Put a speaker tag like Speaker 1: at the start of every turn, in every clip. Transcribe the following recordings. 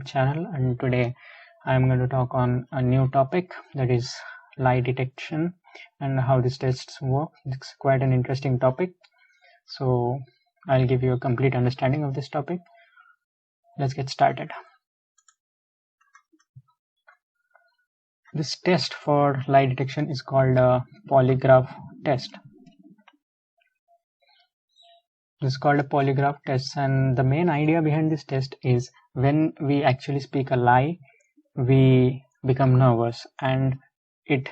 Speaker 1: YouTube channel, and today I'm going to talk on a new topic, that is lie detection and how these tests work. It's quite an interesting topic, so I'll give you a complete understanding of this topic. Let's get started. This test for lie detection is called a polygraph test. This is called a polygraph test, and the main idea behind this test is when we actually speak a lie, we become nervous and it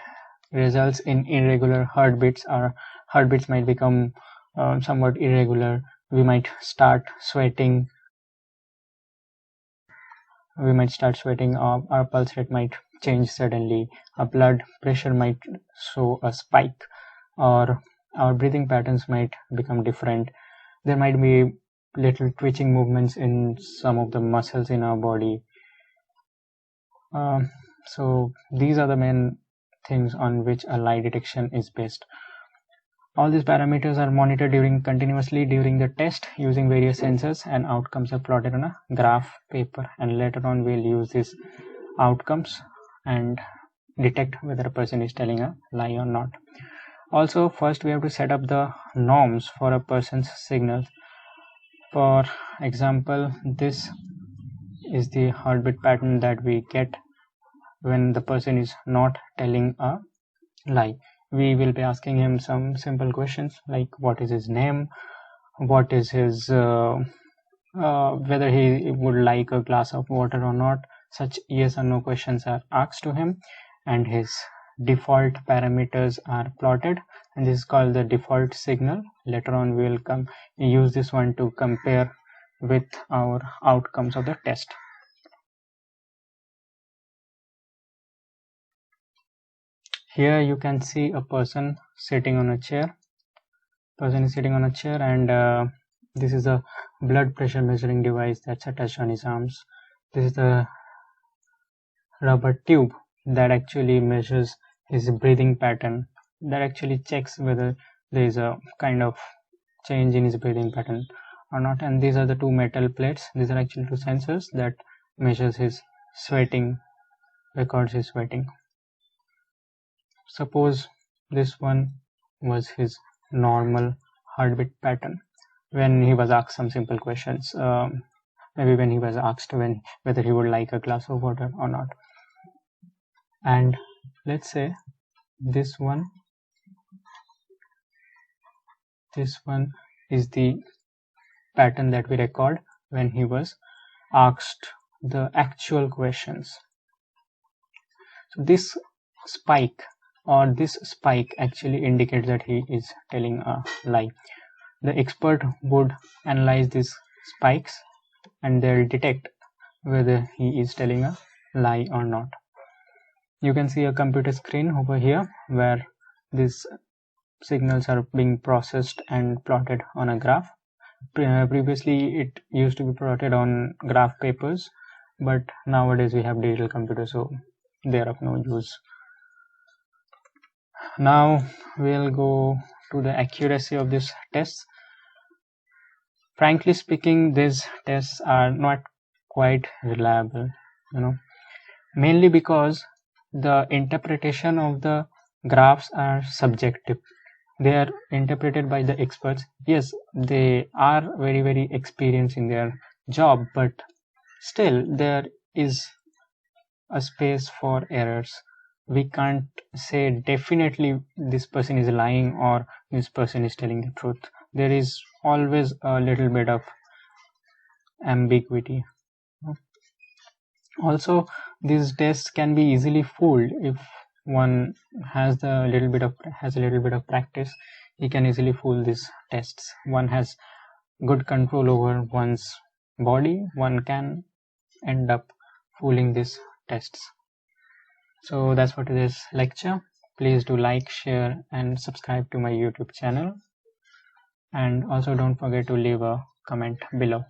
Speaker 1: results in irregular heartbeats. Our heartbeats might become somewhat irregular. We might start sweating. Our pulse rate might change suddenly. Our blood pressure might show a spike, or our breathing patterns might become different. There might be little twitching movements in some of the muscles in our body. So these are the main things on which a lie detection is based. All these parameters are monitored continuously during the test using various sensors, and outcomes are plotted on a graph paper, and later on we'll use these outcomes and detect whether a person is telling a lie or not. Also, first we have to set up the norms for a person's signals. For example, this is the heartbeat pattern that we get when the person is not telling a lie. We will be asking him some simple questions like what is his name, what is his whether he would like a glass of water or not. Such yes or no questions are asked to him, and his default parameters are plotted, and this is called the default signal. Later on we will use this one to compare with our outcomes of the test. Here you can see a person sitting on a chair. Person is sitting on a chair, and this is a blood pressure measuring device that's attached on his arms. This is the rubber tube that actually measures his breathing pattern, that actually checks whether there is a kind of change in his breathing pattern or not. And these are the two metal plates. These are actually two sensors that measures his sweating, records his sweating. Suppose this one was his normal heartbeat pattern when he was asked some simple questions. Maybe when he was asked whether he would like a glass of water or not. And let's say this one is the pattern that we record when he was asked the actual questions. So this spike actually indicates that he is telling a lie. The expert would analyze these spikes and they'll detect whether he is telling a lie or not. You can see a computer screen over here where these signals are being processed and plotted on a graph. Previously it used to be plotted on graph papers, but nowadays we have digital computers, so they are of no use. Now we'll go to the accuracy of these tests. Frankly speaking, these tests are not quite reliable, mainly because the interpretation of the graphs are subjective. They are interpreted by the experts. Yes, they are very, very experienced in their job, but still there is a space for errors. We can't say definitely this person is lying or this person is telling the truth. There is always a little bit of ambiguity. Also, these tests can be easily fooled. If one has a little bit of practice, he can easily fool these tests. One has good control over one's body, one can end up fooling these tests. So that's for today's lecture. Please do like, share and subscribe to my YouTube channel, and also don't forget to leave a comment below.